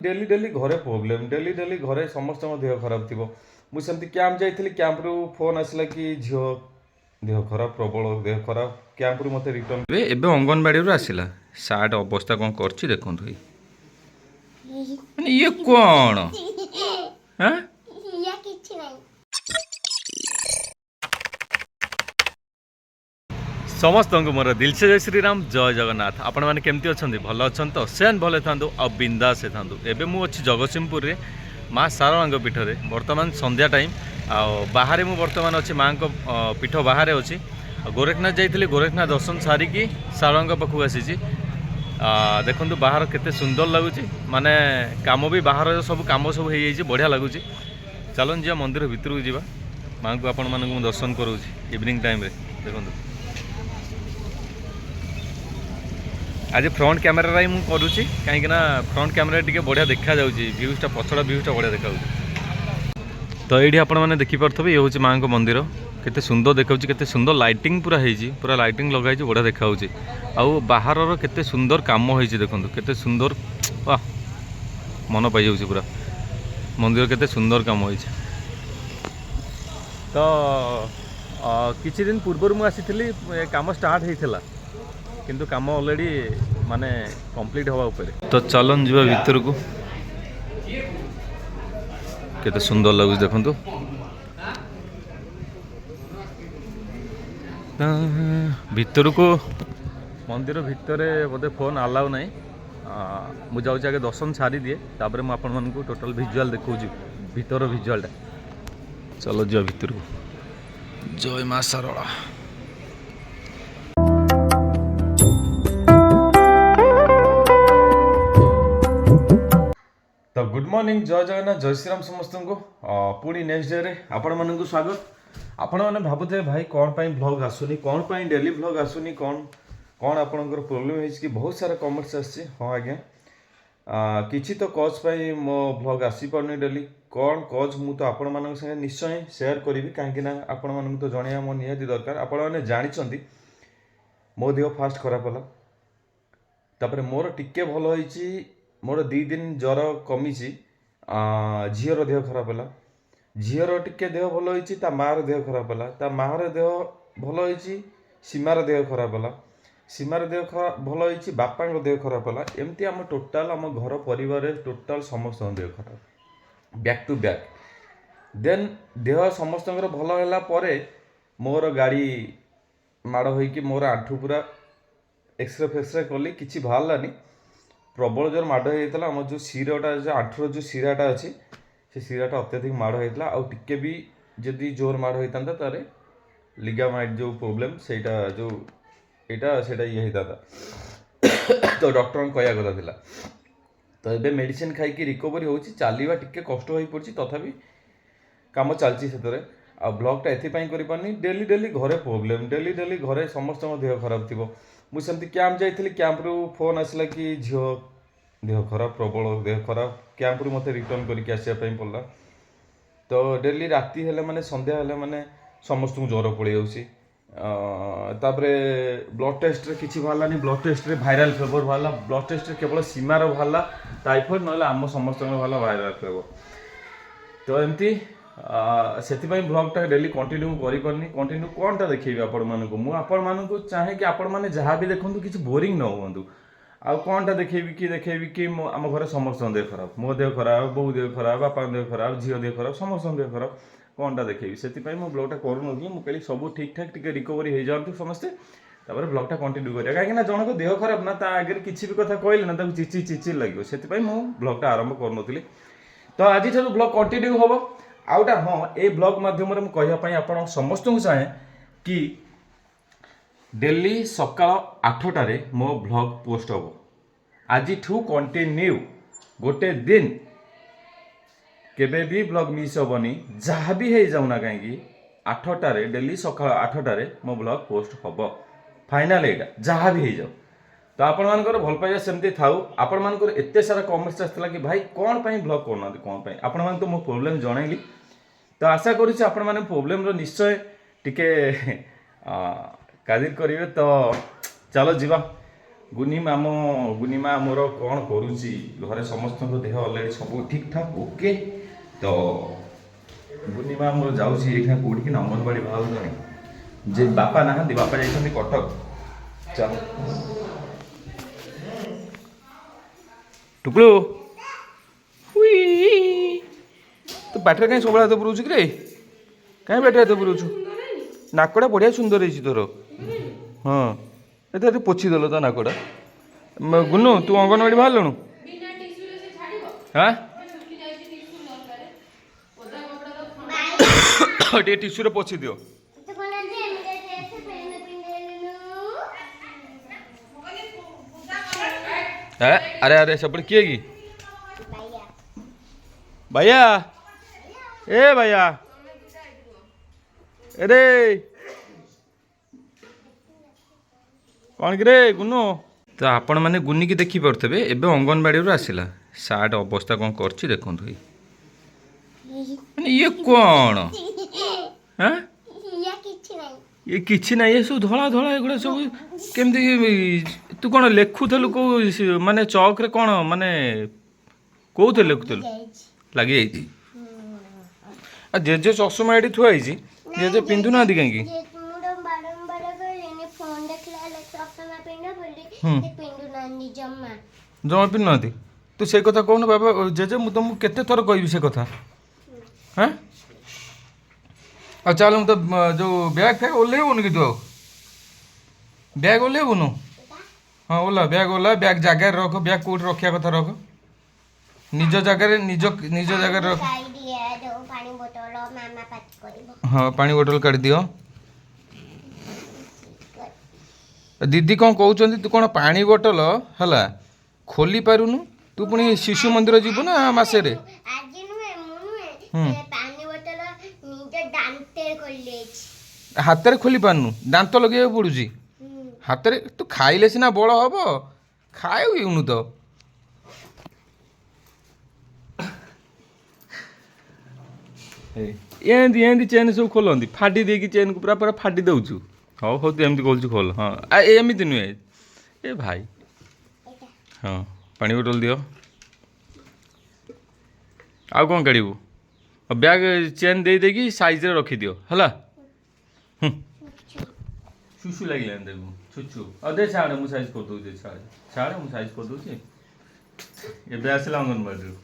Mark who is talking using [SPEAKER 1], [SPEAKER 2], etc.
[SPEAKER 1] Daily daily घरे problem daily daily घरे समस्त देह खराब थी मुझे कैंप जाइली कैंप्रु फोन आसला कि झील देह खराब प्रबल देह खराब कैंप्रु मत रिटर्न एबे अंगनवाड़ी आसला सार्ट अवस्था कौन कर देखु ये कौन हाँ समस्त मोर दिल से जय श्रीराम जय जगन्नाथ आपण मैंने केमती अच्छा भल अच्छा तो सेन भले था आ बिंदास था एवं मुझे जगतसिंहपुर में माँ सारला पीठ में बर्तमान संध्या टाइम बाहर मु बर्तमान अच्छी माँ को पीठ बाहर अच्छी गोरखनाथ जाइए गोरखनाथ दर्शन सारिकी सारला पाखक आसी देखु बाहर केते सुंदर लगुच माने काम भी बाहर सब कम सब हो बढ़िया लगुच चलन जा मंदिर भितर को जावा माँ को आपण मानक दर्शन करूँ इवनिंग टाइम देखो आज फ्रंट कैमेरा मुझे करुच्ची कहीं फ्रंट कैमेरा टी बढ़िया देखा भ्यूजटा पछड़ा भ्यूजटा बढ़िया देखा तो ये आपण मैंने देखिपे ये हूँ माँ को मंदिर केते सुंदर देखा केते सुंदर लाइटिंग पूरा लाइटिंग लगाई बढ़िया देखा आउ बाहर केते सुंदर कम हो देखो केते सुंदर वाह मन पाई जाऊँ पूरा मंदिर केते सुंदर कम हो तो किछि दिन पूर्व मुझे आसी काम स्टार्ट होता किंतु काम ऑलरेडी माने कंप्लीट हवा ऊपर तो चलन जीवा भीतर को केते सुंदर लगुच देखंतु भीतर को मंदिर भितर बोधे फोन अलाउ नहीं मुझे जाऊँ आगे दर्शन सारी दिए तापर मुझे आपण मानक टोटल विजुअल देखा भीतर विजुअलटा चलो जीवा भीतर को जय माँ सारला तो गुड मॉर्निंग जय जगन्नाथ जय श्रीराम समस्त को पुणी नेक्स्ट डे रे आपण मानक स्वागत आपण मैंने भावुथे भाई कौन पाई ब्लॉग आसुनी कौन पाई डेली ब्लॉग आसुनी कौन कौन आपणकर प्रोब्लेम है कि बहुत सारा कमेंट्स आसी हाँ आज्ञा किसी तो कज पाई मो ब्लॉग आसी पारनी डेली कौन कज मु तो आपण मानक संगे निश्चय शेयर करी कहीं आपण मानक तो जणिया मो निहाती दरकार आपण मैंने जानी मो देह फास्ट खराब होला तापर मोर टिके भल होईची मोर 2 दिन ज्वर कमी झीर देह खराब है झीर टिके देह भल होईची ता मार देह खराब है ता मार देह भल होईची सीमार देह खराब है सीमार देह भल होईची बापा देह खराब है एमती आम टोटाल आम घर परिवार टोटाल समस्त देह खराब बैक टू बैक देन देह समस्त भल है मोर गाड़ी माड़ होईकी मोर आंठू पूरा एक्सरे फेक्सरे कली किसी बाहरलानी प्रबल जोर माड़ होता आम जो शिराटा जो आंठुर जो शिराटा अच्छी से शिराटा अत्यधिक माड़ होता आउ टिके भी जदि जोर माड़ होता तार लिगामाइट जो प्रोब्लेम सेटा जो यहाँ से ये होता तो डॉक्टर कहया कथा था तो ये मेडिसिन खाई रिकवरी हो चलवा टिके कष्ट हो पड़ी तथापि कम चलती से आ ब्लॉगटा एपाई करें डेली डेली घरे प्रोब्लेम डेली डेली घरे समस्त देह खराब थी मुझे कैंप जाइली कैंप्रु फोन आसला कि झील देह खराब प्रबल देह खराब कैंप्रु मत रिटर्न करके आसापी पड़ा तो डेली राति हेले माने संध्या हेले माने समस्त को ज्वर पड़ जाऊँपर ब्लड टेस्ट रे किसी बाहरलानी ब्लड टेस्ट रे भाइराल फेवर बाहर ब्लड टेस्ट रे केवल सीमार बाहर टाइफॉइड ना आम समस्त बाहर भाइराल फेवर तो एमती से ब्लॉगटा डेली कंटिन्यू करें कंटिन्यू कौनटा देखिए आपण मानक मुझे चाहे कि आपण मैंने जहाँ भी देखूँ किसी बोरिंग न हूँ आ कौनटा देखेबी कि आम घर समस्त देह खराब मो देह खराब बो देह खराब बापा देह खराब झील देह खराब समस्त देह खराब कौनटा देखेबी से ब्लॉगटा करूँ मुझे सब ठीक ठाक टिके रिकवरी हो जातु समस्ते ब्लॉगटा कंटिन्यू करें कहीं जनक देह खराब ना आगे किसी भी कथा कहले ना चिची चिची लगे से ब्लॉगटा आरंभ करूँ तो आज ब्लॉग कंटिन्यू हम आउटा हाँ ये ब्लॉग मध्यम कहवाई आप समस्त को चाहे कि डेली सका 8टारे मो ब्लॉग पोस्ट हम आज कंटिन्यू गोटे दिन केबे भी ब्लॉग मिस हेनी जहाँ भी हो जाऊना कहीं 8टारे डेली सका 8टारे मो ब्लॉग पोस्ट हम फाइनाल यहाँ जहाँ भी हो जाऊ तो आपण मानकर भल पाइबा सेमती थाउ आपण मानकर एते सारा कमेंट्स आसला कि भाई कौन पाई ब्लॉग करना कौन पाई आपण मान तो मो प्रॉब्लम जनइली तो आशा करुच्चे आपण माने प्रॉब्लम रो निश्चय टिके कादिर करेंगे तो चलो जीवा ଗୁନିମା ମୋର କ'ଣ କରୁଛି ଘରେ ସମସ୍ତଙ୍କ ଦେହ ଅଲରେଡ଼ି ସବୁ ଠିକ୍ ଠାକ୍ ଓକେ। ତ ଗୁନିମା ମୋର ଯାଉଛି ଏଇଖା କେଉଁଠିକି ନା ଅଙ୍ଗନବାଡ଼ି ବାହାରୁନି ଯେ ବାପା ନାହାନ୍ତି, ବାପା ଯାଇଛନ୍ତି କଟକ। ଚାଲ ଟୁକୁଳୁ ତୁ ପାଟିରେ କାହିଁ ସବୁବେଳେ ହାତ ପୁରଉଛୁ କି ରେ? କାହିଁ ପାଟିରେ ହାତ ପୁରଉଛୁ? ନାକଟା ବଢ଼ିଆ ସୁନ୍ଦର ହେଇଛି ତୋର। ହଁ ଏତେ ପୋଛିଦେଲ ତା ନାକଟା। ଗୁନୁ ତୁ ଅଙ୍ଗନବାଡ଼ି ବାହାରିଲୁଣୁ? ହଁ ଟିକେ ଟିସୁରେ ପୋଛି ଦିଅ। ଆରେ ଆରେ ସେପଟେ କିଏ କି? ଭାଇଆ ଏ ଭାଇଆ ଏରେ କ'ଣ କିରେ ଗୁନୁ? ତ ଆପଣମାନେ ଗୁନିକି ଦେଖିପାରୁଥିବେ ଏବେ ଅଙ୍ଗନବାଡ଼ିରୁ ଆସିଲା। ସାର୍ଟ ଅବସ୍ଥା କ'ଣ କରିଛି ଦେଖନ୍ତୁ। ମାନେ ଇଏ କ'ଣ ହାଁ ଇଏ କିଛି ନାହିଁ, ଏ ସବୁ ଧଳା ଧଳା ଏଗୁଡ଼ା ସବୁ କେମିତି? ତୁ କ'ଣ ଲେଖୁଥିଲୁ କେଉଁ ମାନେ ଚକ୍ରେ କ'ଣ ମାନେ କେଉଁଥିରେ ଲେଖୁଥିଲୁ? ଲାଗିଯାଇଛି। ଆଉ ଜେଜେ ଚଷମା ଏଠି ଥୁଆ ହେଇଛି, ଜେଜେ ପିନ୍ଧୁନାହାନ୍ତି କାହିଁକି? ଜମା ପିନ୍ଧୁନାହାନ୍ତି। ତୁ ସେ କଥା କହୁନୁ ବାବା ଜେଜେ, ମୁଁ ତମକୁ କେତେ ଥର କହିବି ସେ କଥା। ହାଁ ଆଉ ଚାଲ ମୁଁ ତ ଯେଉଁ ବ୍ୟାଗ୍ ଫ୍ୟାଗ୍ ଓହ୍ଲେଇବୁନି କି ତୁ? ଆଉ ବ୍ୟାଗ୍ ଓହ୍ଲେଇବୁନୁ? ହଁ ଓଲା ବ୍ୟାଗ୍ ଓଲା, ବ୍ୟାଗ୍ ଜାଗାରେ ରଖ, ବ୍ୟାଗ୍ କେଉଁଠି ରଖିବା କଥା ରଖ, ନିଜ ଜାଗାରେ ନିଜ ଜାଗାରେ ରଖ। ହଁ ପାଣି ବୋଟଲ କାଢ଼ିଦିଅ। ଦିଦି କ'ଣ କହୁଛନ୍ତି, ତୁ କ'ଣ ପାଣି ବୋଟଲ ହେଲା ଖୋଲି ପାରୁନୁ? ତୁ ପୁଣି ଶିଶୁ ମନ୍ଦିର ଯିବୁ ନା ମାସେରେ? ହାତରେ ଖୋଲି ପାରୁନୁ? ଦାନ୍ତ ଲଗେଇବାକୁ ପଡ଼ୁଛି ହାତରେ? ତୁ ଖାଇଲେ ସିନା ବଳ ହବ, ଖାଇବୁନୁ ତ। ଏମିତି ଏମିତି ଚେନ୍ ସବୁ ଖୋଲନ୍ତି, ଫାଡ଼ି ଦେଇକି ଚେନ୍କୁ ପୁରା ପୁରା ଫାଡ଼ି ଦେଉଛୁ। ହଉ ହଉ ତୁ ଏମିତି କହୁଛୁ ଖୋଲ। ହଁ ଏମିତି ନୁହେଁ ଏ ଭାଇ। ହଁ ପାଣି ବୋଟଲ ଦିଅ। ଆଉ କ'ଣ କାଢ଼ିବୁ? ବ୍ୟାଗ୍ ଚେନ୍ ଦେଇକି ସାଇଜ୍ରେ ରଖିଦିଅ ହେଲା। ସୁସୁ ଲାଗିଲାନି ଦେବୁ ଛୁଛୁ। ଆଉ ଦେ ଛାଡ଼େ ମୁଁ ସାଇଜ୍ କରିଦେଉଛି, ଛାଡ଼େ ମୁଁ ସାଇଜ୍ କରିଦେଉଛି। ଏବେ ଆସିଲା ଅଙ୍ଗନବାଡ଼ିରୁ।